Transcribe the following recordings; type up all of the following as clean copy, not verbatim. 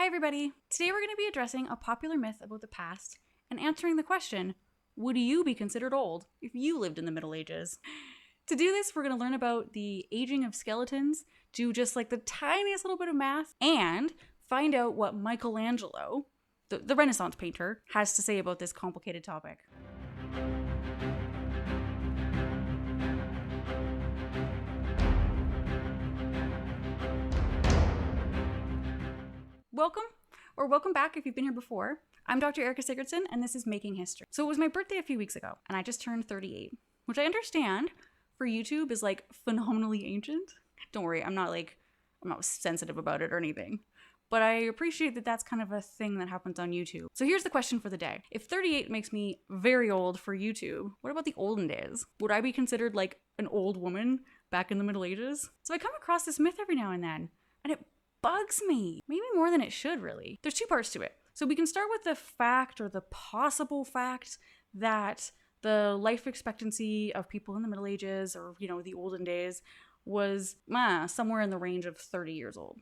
everybody! Today we're going to be addressing a popular myth about the past and answering the question, would you be considered old if you lived in the Middle Ages? To do this, we're going to learn about the aging of skeletons, do just like the tiniest little bit of math, and find out what Michelangelo, the Renaissance painter, has to say about this complicated topic. Welcome back if you've been here before. I'm Dr. Erika Sigurdson, and this is Making History. So it was my birthday a few weeks ago, and I just turned 38, which I understand for YouTube is like phenomenally ancient. Don't worry, I'm not sensitive about it or anything, but I appreciate that that's kind of a thing that happens on YouTube. So here's the question for the day. If 38 makes me very old for YouTube, what about the olden days? Would I be considered like an old woman back in the Middle Ages? So I come across this myth every now and then, and it bugs me. Maybe more than it should, really. There's two parts to it. So we can start with the fact or the possible fact that the life expectancy of people in the Middle Ages or, the olden days was somewhere in the range of 30 years old.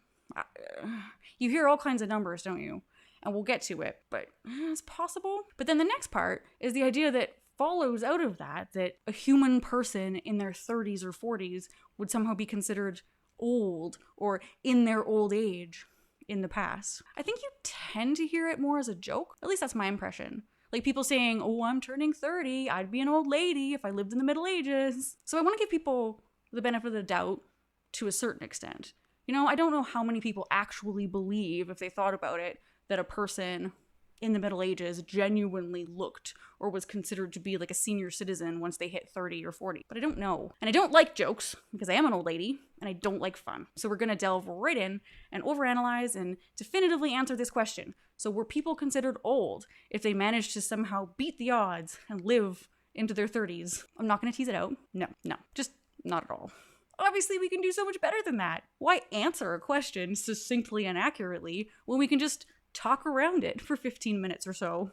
You hear all kinds of numbers, don't you? And we'll get to it, but it's possible. But then the next part is the idea that follows out of that a human person in their 30s or 40s would somehow be considered old or in their old age in the past. I think you tend to hear it more as a joke. At least that's my impression. Like people saying, oh, I'm turning 30. I'd be an old lady if I lived in the Middle Ages. So I want to give people the benefit of the doubt to a certain extent. I don't know how many people actually believe, if they thought about it, that a person in the Middle Ages genuinely looked or was considered to be like a senior citizen once they hit 30 or 40. But I don't know. And I don't like jokes because I am an old lady and I don't like fun. So we're going to delve right in and overanalyze and definitively answer this question. So were people considered old if they managed to somehow beat the odds and live into their 30s? I'm not going to tease it out. No, just not at all. Obviously, we can do so much better than that. Why answer a question succinctly and accurately when we can just talk around it for 15 minutes or so?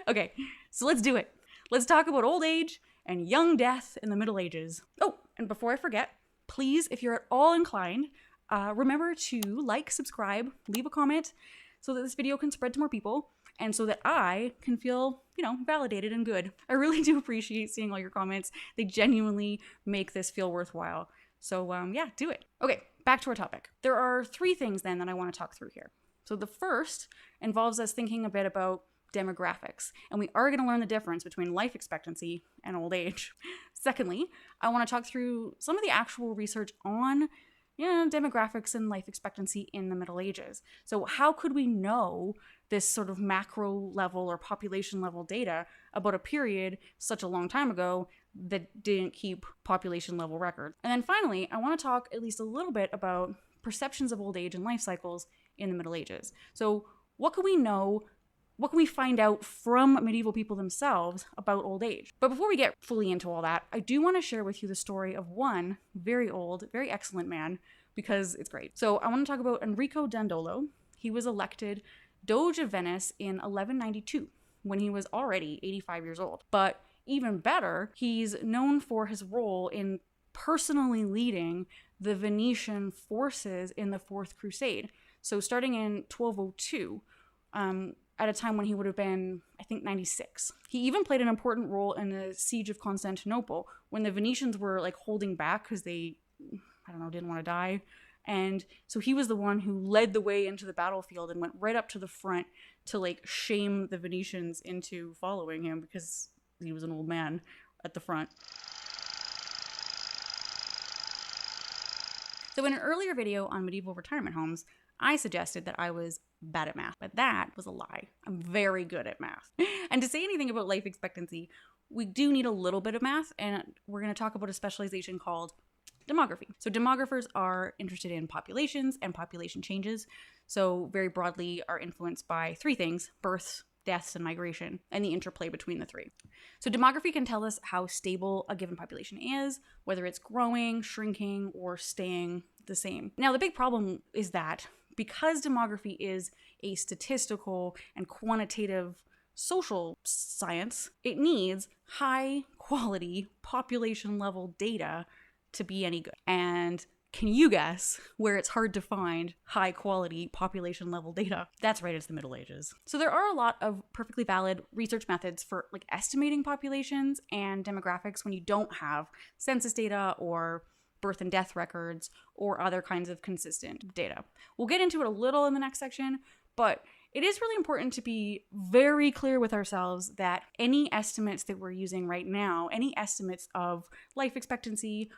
Okay, so let's do it. Let's talk about old age and young death in the Middle Ages. Oh, and before I forget, please, if you're at all inclined, remember to like, subscribe, leave a comment so that this video can spread to more people and so that I can feel, validated and good. I really do appreciate seeing all your comments. They genuinely make this feel worthwhile. So yeah, do it. Okay, back to our topic. There are three things then that I want to talk through here. So the first involves us thinking a bit about demographics, and we are going to learn the difference between life expectancy and old age. Secondly, I want to talk through some of the actual research on demographics and life expectancy in the Middle Ages. So how could we know this sort of macro level or population level data about a period such a long time ago that didn't keep population level records? And then finally, I want to talk at least a little bit about perceptions of old age and life cycles in the Middle Ages. So what can we know? What can we find out from medieval people themselves about old age? But before we get fully into all that, I do want to share with you the story of one very old, very excellent man, because it's great. So I want to talk about Enrico Dandolo. He was elected Doge of Venice in 1192 when he was already 85 years old. But even better, he's known for his role in personally leading the Venetian forces in the Fourth Crusade. So starting in 1202, at a time when he would have been, I think, 96. He even played an important role in the siege of Constantinople when the Venetians were like holding back because they, didn't want to die. And so he was the one who led the way into the battlefield and went right up to the front to like shame the Venetians into following him because he was an old man at the front. So in an earlier video on medieval retirement homes, I suggested that I was bad at math, but that was a lie. I'm very good at math. And to say anything about life expectancy, we do need a little bit of math, and we're going to talk about a specialization called demography. So demographers are interested in populations and population changes. So very broadly are influenced by three things: births, deaths, and migration, and the interplay between the three. So demography can tell us how stable a given population is, whether it's growing, shrinking, or staying the same. Now, the big problem is that because demography is a statistical and quantitative social science, it needs high quality population level data to be any good. And can you guess where it's hard to find high quality population level data? That's right, it's the Middle Ages. So there are a lot of perfectly valid research methods for like estimating populations and demographics when you don't have census data or birth and death records or other kinds of consistent data. We'll get into it a little in the next section, but it is really important to be very clear with ourselves that any estimates that we're using right now, any estimates of life expectancy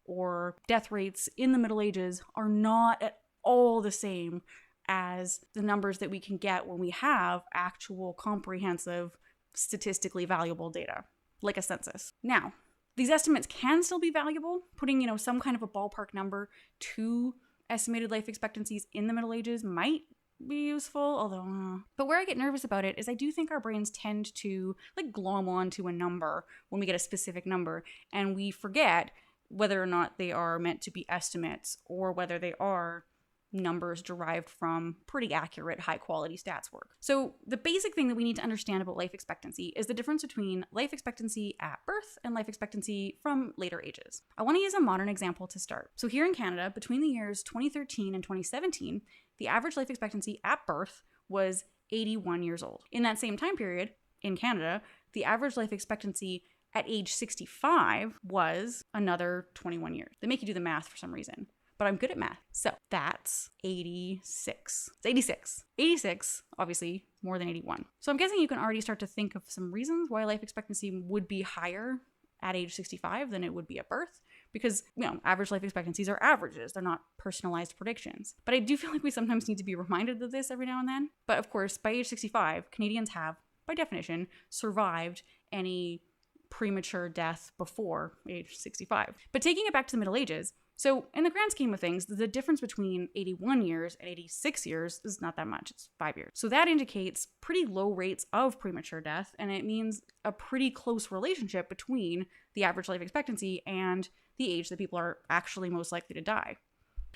or death rates in the Middle Ages are not at all the same as the numbers that we can get when we have actual comprehensive, statistically valuable data, like a census. Now, these estimates can still be valuable. Putting, some kind of a ballpark number to estimated life expectancies in the Middle Ages might be useful, although but where I get nervous about it is I do think our brains tend to like glom onto a number when we get a specific number, and we forget whether or not they are meant to be estimates or whether they are numbers derived from pretty accurate high quality stats work. So the basic thing that we need to understand about life expectancy is the difference between life expectancy at birth and life expectancy from later ages. I want to use a modern example to start. So here in Canada, between the years 2013 and 2017, the average life expectancy at birth was 81 years old. In that same time period, in Canada, the average life expectancy at age 65 was another 21 years. They make you do the math for some reason, but I'm good at math. So that's 86. It's 86. 86, obviously, more than 81. So I'm guessing you can already start to think of some reasons why life expectancy would be higher at age 65 than it would be at birth. Because, average life expectancies are averages. They're not personalized predictions. But I do feel like we sometimes need to be reminded of this every now and then. But of course, by age 65, Canadians have, by definition, survived any premature death before age 65. But taking it back to the Middle Ages, so in the grand scheme of things, the difference between 81 years and 86 years is not that much. It's 5 years. So that indicates pretty low rates of premature death, and it means a pretty close relationship between the average life expectancy and the age that people are actually most likely to die.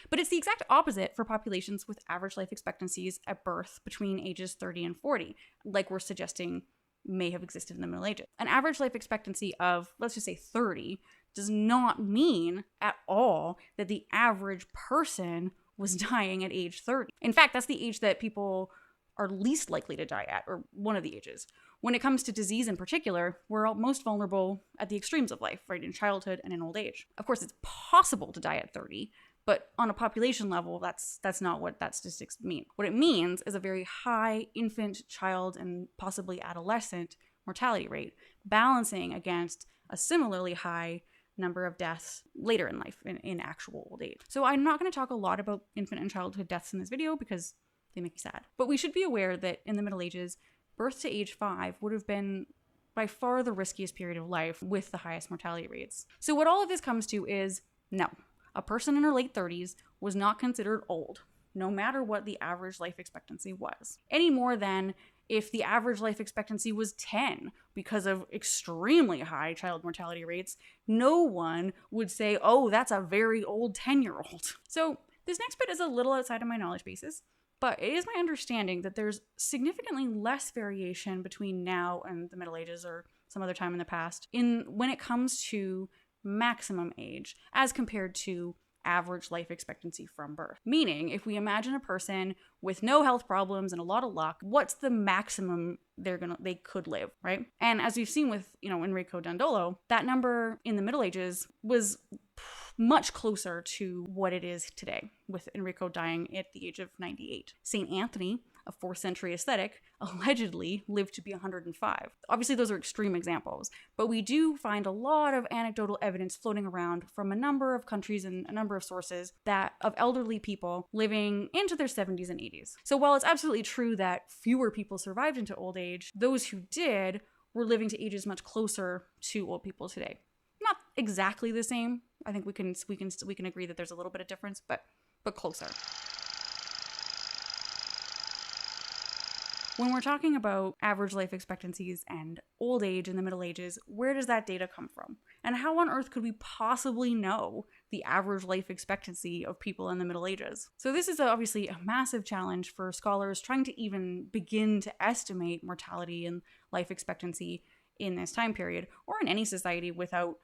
But it's the exact opposite for populations with average life expectancies at birth between ages 30 and 40, like we're suggesting may have existed in the Middle Ages. An average life expectancy of, let's just say 30, does not mean at all that the average person was dying at age 30. In fact, that's the age that people are least likely to die at, or one of the ages. When it comes to disease in particular, we're most vulnerable at the extremes of life, right? In childhood and in old age. Of course, it's possible to die at 30, but on a population level, that's not what that statistics mean. What it means is a very high infant, child, and possibly adolescent mortality rate, balancing against a similarly high number of deaths later in life in actual old age. So I'm not going to talk a lot about infant and childhood deaths in this video because they make me sad. But we should be aware that in the Middle Ages, birth to age 5 would have been by far the riskiest period of life with the highest mortality rates. So what all of this comes to is, no, a person in her late 30s was not considered old, no matter what the average life expectancy was, any more than if the average life expectancy was 10 because of extremely high child mortality rates. No one would say, oh, that's a very old 10-year-old. So this next bit is a little outside of my knowledge basis, but it is my understanding that there's significantly less variation between now and the Middle Ages or some other time in the past when it comes to maximum age as compared to average life expectancy from birth. Meaning, if we imagine a person with no health problems and a lot of luck, what's the maximum they could live, right? And as we've seen with, Enrico Dandolo, that number in the Middle Ages was much closer to what it is today, with Enrico dying at the age of 98. St. Anthony, a 4th century ascetic, allegedly lived to be 105. Obviously, those are extreme examples, but we do find a lot of anecdotal evidence floating around from a number of countries and a number of sources of elderly people living into their 70s and 80s. So while it's absolutely true that fewer people survived into old age, those who did were living to ages much closer to old people today. Not exactly the same. I think we can agree that there's a little bit of difference, but closer. When we're talking about average life expectancies and old age in the Middle Ages, where does that data come from? And how on earth could we possibly know the average life expectancy of people in the Middle Ages? So this is obviously a massive challenge for scholars trying to even begin to estimate mortality and life expectancy in this time period, or in any society without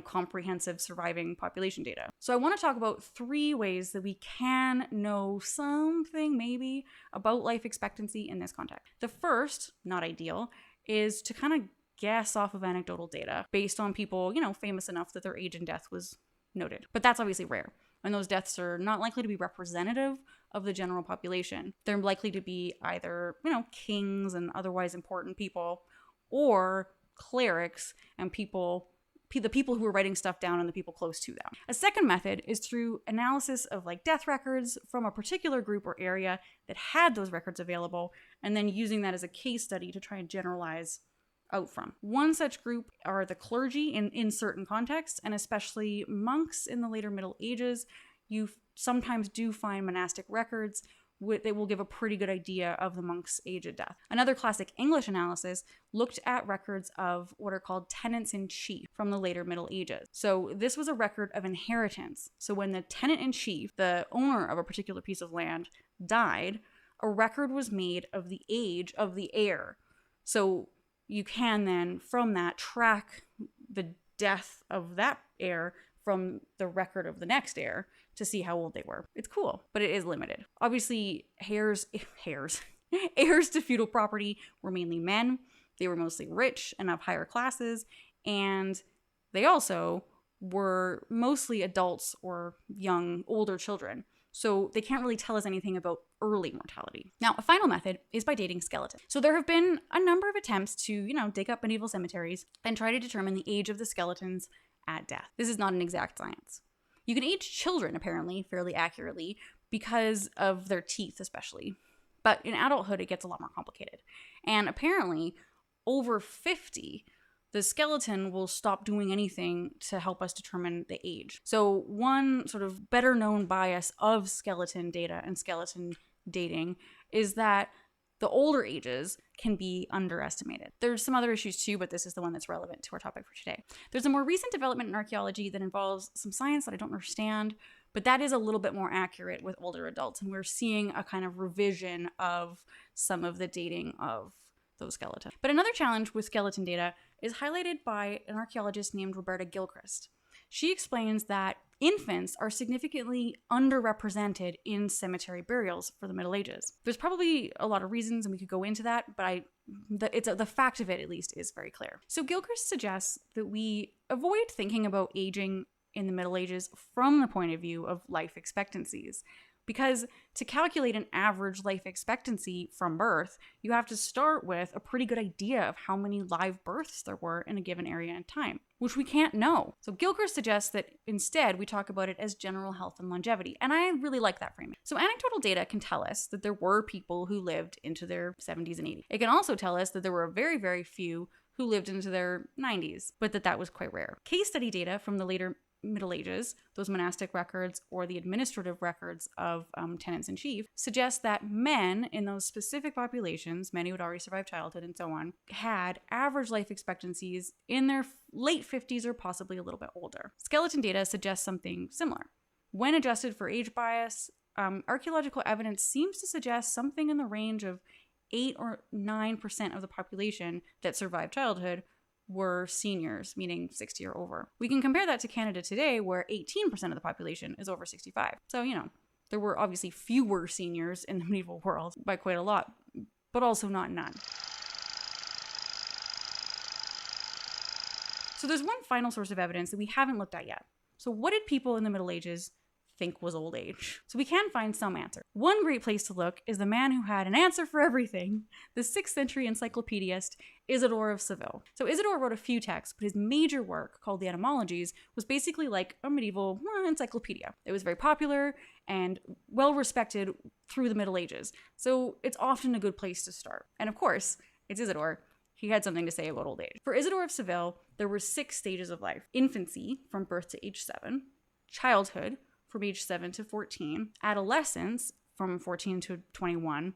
comprehensive surviving population data. So I want to talk about 3 ways that we can know something maybe about life expectancy in this context. The first, not ideal, is to kind of guess off of anecdotal data based on people, famous enough that their age and death was noted. But that's obviously rare. And those deaths are not likely to be representative of the general population. They're likely to be either, kings and otherwise important people, or clerics and the people who were writing stuff down and the people close to them. A second method is through analysis of death records from a particular group or area that had those records available, and then using that as a case study to try and generalize out from. One such group are the clergy in certain contexts, and especially monks in the later Middle Ages. You sometimes do find monastic records they will give a pretty good idea of the monk's age at death. Another classic English analysis looked at records of what are called tenants-in-chief from the later Middle Ages. So this was a record of inheritance. So when the tenant-in-chief, the owner of a particular piece of land, died, a record was made of the age of the heir. So you can then, from that, track the death of that heir from the record of the next heir to see how old they were. It's cool, but it is limited. Obviously, heirs to feudal property were mainly men. They were mostly rich and of higher classes, and they also were mostly adults or young, older children. So they can't really tell us anything about early mortality. Now, a final method is by dating skeletons. So there have been a number of attempts to, dig up medieval cemeteries and try to determine the age of the skeletons at death. This is not an exact science. You can age children, apparently, fairly accurately because of their teeth, especially. But in adulthood, it gets a lot more complicated. And apparently, over 50, the skeleton will stop doing anything to help us determine the age. So one sort of better known bias of skeleton data and skeleton dating is that the older ages can be underestimated. There's some other issues too, but this is the one that's relevant to our topic for today. There's a more recent development in archaeology that involves some science that I don't understand, but that is a little bit more accurate with older adults. And we're seeing a kind of revision of some of the dating of those skeletons. But another challenge with skeleton data is highlighted by an archaeologist named Roberta Gilchrist. She explains that infants are significantly underrepresented in cemetery burials for the Middle Ages. There's probably a lot of reasons, and we could go into that, but the fact of it, at least, is very clear. So Gilchrist suggests that we avoid thinking about aging in the Middle Ages from the point of view of life expectancies. Because to calculate an average life expectancy from birth, you have to start with a pretty good idea of how many live births there were in a given area and time, which we can't know. So Gilchrist suggests that instead we talk about it as general health and longevity, and I really like that framing. So anecdotal data can tell us that there were people who lived into their 70s and 80s. It can also tell us that there were very, very few who lived into their 90s, but that was quite rare. Case study data from the later Middle Ages, those monastic records or the administrative records of tenants-in-chief, suggest that men in those specific populations, men who had already survived childhood and so on, had average life expectancies in their late 50s or possibly a little bit older. Skeleton data suggests something similar. When adjusted for age bias, archaeological evidence seems to suggest something in the range of 8 or 9% of the population that survived childhood were seniors, meaning 60 or over. We can compare that to Canada today, where 18% of the population is over 65. So, there were obviously fewer seniors in the medieval world by quite a lot, but also not none. So there's one final source of evidence that we haven't looked at yet. So what did people in the Middle Ages think was old age? So we can find some answer. One great place to look is the man who had an answer for everything, the 6th century encyclopedist Isidore of Seville. So Isidore wrote a few texts, but his major work, called the Etymologies, was basically like a medieval encyclopedia. It was very popular and well respected through the Middle Ages. So it's often a good place to start. And of course, it's Isidore. He had something to say about old age. For Isidore of Seville, there were 6 stages of life: infancy, from birth to age 7, childhood, from age 7 to 14, adolescence from 14 to 21,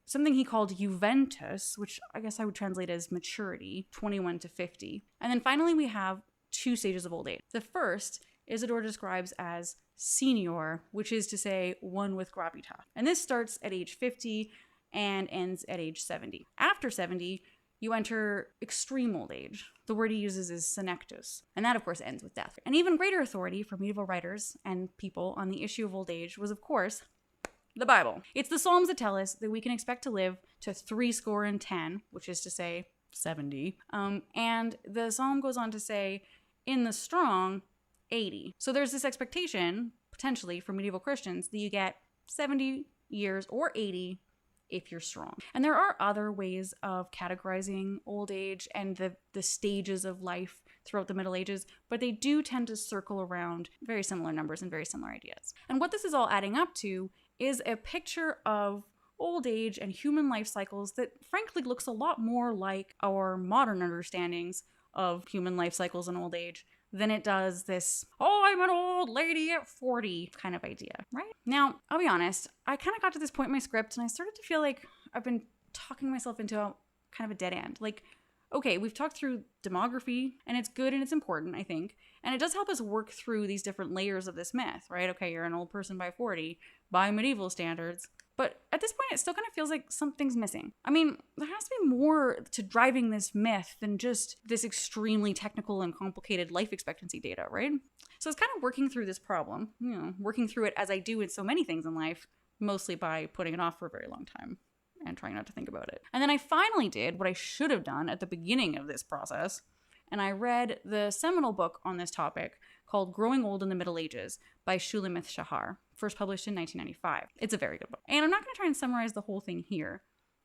something he called juventus, which I guess I would translate as maturity, 21 to 50. And then finally we have 2 stages of old age. The first, Isidore describes as senior, which is to say one with gravitas. And this starts at age 50 and ends at age 70. After 70, you enter extreme old age. The word he uses is senectus, and that of course ends with death. An even greater authority for medieval writers and people on the issue of old age was of course the Bible. It's the Psalms that tell us that we can expect to live to 70, which is to say 70. And the Psalm goes on to say, in the strong, 80. So there's this expectation, potentially, for medieval Christians that you get 70 years or 80 if you're strong. And there are other ways of categorizing old age and the stages of life throughout the Middle Ages, but they do tend to circle around very similar numbers and very similar ideas. And what this is all adding up to is a picture of old age and human life cycles that frankly looks a lot more like our modern understandings of human life cycles and old age than it does this, oh, I'm an old lady at 40 kind of idea, right? Now, I'll be honest, I kind of got to this point in my script and I started to feel like I've been talking myself into kind of a dead end. Like, okay, we've talked through demography and it's good and it's important, I think. And it does help us work through these different layers of this myth, right? Okay, you're an old person by 40 by medieval standards. But at this point, it still kind of feels like something's missing. I mean, there has to be more to driving this myth than just this extremely technical and complicated life expectancy data, right? So it's kind of working through this problem, working through it as I do in so many things in life, mostly by putting it off for a very long time and trying not to think about it. And then I finally did what I should have done at the beginning of this process, and I read the seminal book on this topic called Growing Old in the Middle Ages by Shulamith Shahar, first published in 1995. It's a very good book. And I'm not going to try and summarize the whole thing here,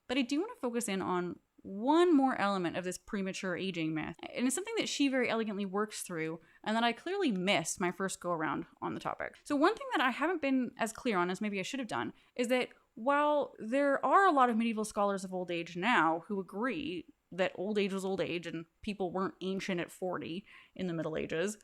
but I do want to focus in on one more element of this premature aging myth. And it's something that she very elegantly works through and that I clearly missed my first go around on the topic. So one thing that I haven't been as clear on as maybe I should have done is that while there are a lot of medieval scholars of old age now who agree that old age was old age and people weren't ancient at 40 in the Middle Ages,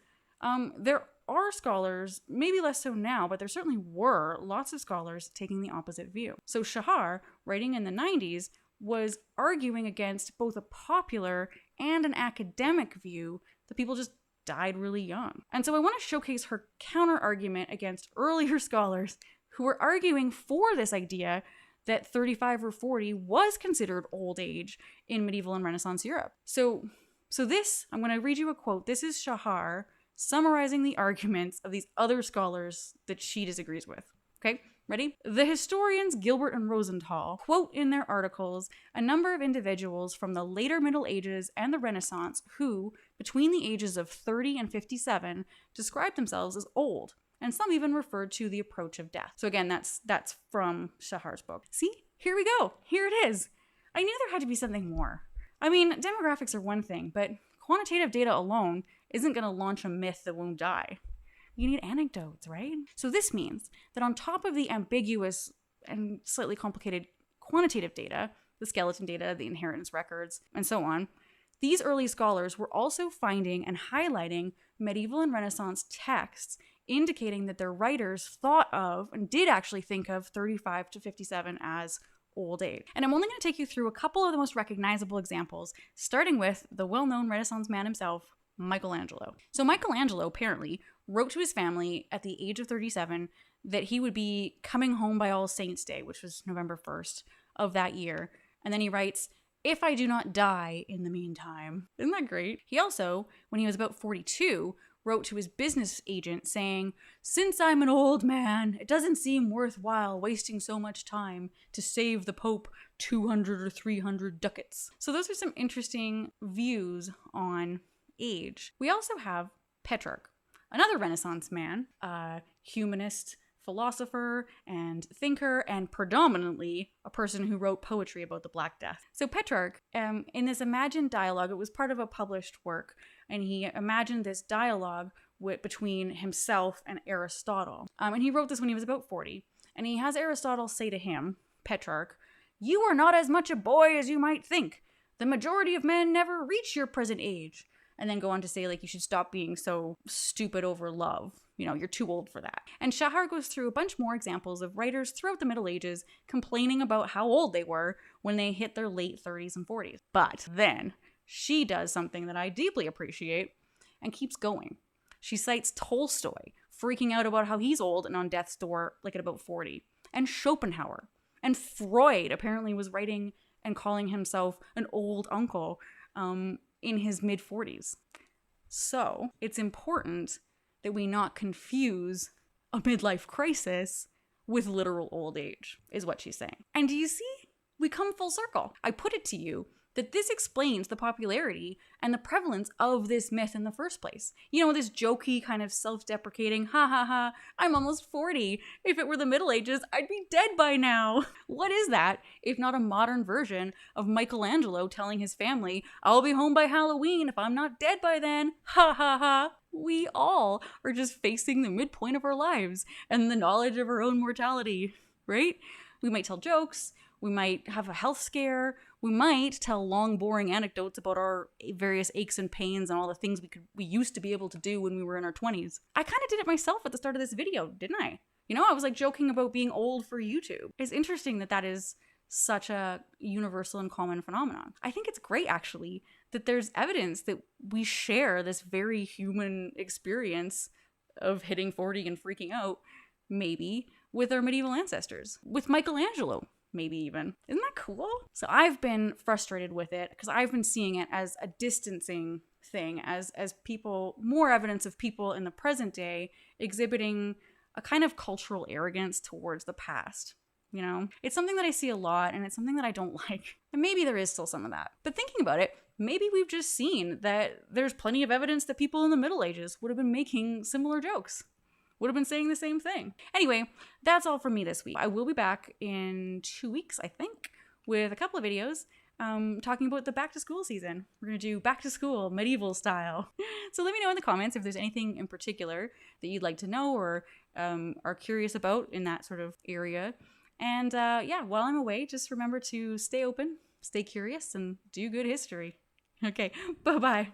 there are scholars, maybe less so now, but there certainly were lots of scholars taking the opposite view. So Shahar, writing in the 90s, was arguing against both a popular and an academic view that people just died really young. And so I want to showcase her counter-argument against earlier scholars who were arguing for this idea that 35 or 40 was considered old age in medieval and Renaissance Europe. So this, I'm going to read you a quote. This is Shahar summarizing the arguments of these other scholars that she disagrees with. Okay, ready? The historians Gilbert and Rosenthal quote in their articles a number of individuals from the later Middle Ages and the Renaissance who, between the ages of 30 and 57, described themselves as old, and some even referred to the approach of death. So again, that's from Shahar's book. See? Here we go. Here it is. I knew there had to be something more. I mean, demographics are one thing, but quantitative data alone isn't going to launch a myth that won't die. You need anecdotes, right? So this means that on top of the ambiguous and slightly complicated quantitative data, the skeleton data, the inheritance records, and so on, these early scholars were also finding and highlighting medieval and Renaissance texts indicating that their writers thought of and did actually think of 35 to 57 as old age. And I'm only going to take you through a couple of the most recognizable examples, starting with the well-known Renaissance man himself, Michelangelo. So Michelangelo apparently wrote to his family at the age of 37 that he would be coming home by All Saints' Day, which was November 1st of that year. And then he writes, "If I do not die in the meantime." Isn't that great? He also, when he was about 42, wrote to his business agent saying, "Since I'm an old man, it doesn't seem worthwhile wasting so much time to save the Pope 200 or 300 ducats." So those are some interesting views on age. We also have Petrarch, another Renaissance man, a humanist, philosopher, and thinker, and predominantly a person who wrote poetry about the Black Death. So Petrarch, in this imagined dialogue, it was part of a published work, and he imagined this dialogue between himself and Aristotle. And he wrote this when he was about 40. And he has Aristotle say to him, Petrarch, "You are not as much a boy as you might think. The majority of men never reach your present age." And then go on to say, like, you should stop being so stupid over love. You know, you're too old for that. And Shahar goes through a bunch more examples of writers throughout the Middle Ages complaining about how old they were when they hit their late 30s and 40s. But then she does something that I deeply appreciate and keeps going. She cites Tolstoy freaking out about how he's old and on death's door, like at about 40. And Schopenhauer. And Freud apparently was writing and calling himself an old uncle in his mid-40s. So it's important that we not confuse a midlife crisis with literal old age, is what she's saying. And do you see? We come full circle. I put it to you that this explains the popularity and the prevalence of this myth in the first place. You know, this jokey kind of self-deprecating, ha ha ha, I'm almost 40. If it were the Middle Ages, I'd be dead by now. What is that if not a modern version of Michelangelo telling his family, I'll be home by Halloween if I'm not dead by then, ha ha ha. We all are just facing the midpoint of our lives and the knowledge of our own mortality, right? We might tell jokes, we might have a health scare, we might tell long, boring anecdotes about our various aches and pains and all the things we used to be able to do when we were in our 20s. I kind of did it myself at the start of this video, didn't I? You know, I was like joking about being old for YouTube. It's interesting that that is such a universal and common phenomenon. I think it's great, actually, that there's evidence that we share this very human experience of hitting 40 and freaking out, maybe, with our medieval ancestors. With Michelangelo, maybe even. Isn't that cool? So I've been frustrated with it because I've been seeing it as a distancing thing, as people, more evidence of people in the present day exhibiting a kind of cultural arrogance towards the past. You know, it's something that I see a lot and it's something that I don't like. And maybe there is still some of that. But thinking about it, maybe we've just seen that there's plenty of evidence that people in the Middle Ages would have been making similar jokes, would have been saying the same thing. Anyway, that's all from me this week. I will be back in 2 weeks, I think, with a couple of videos talking about the back to school season. We're going to do back to school medieval style. So let me know in the comments if there's anything in particular that you'd like to know or are curious about in that sort of area. And yeah, while I'm away, just remember to stay open, stay curious, and do good history. Okay, bye-bye.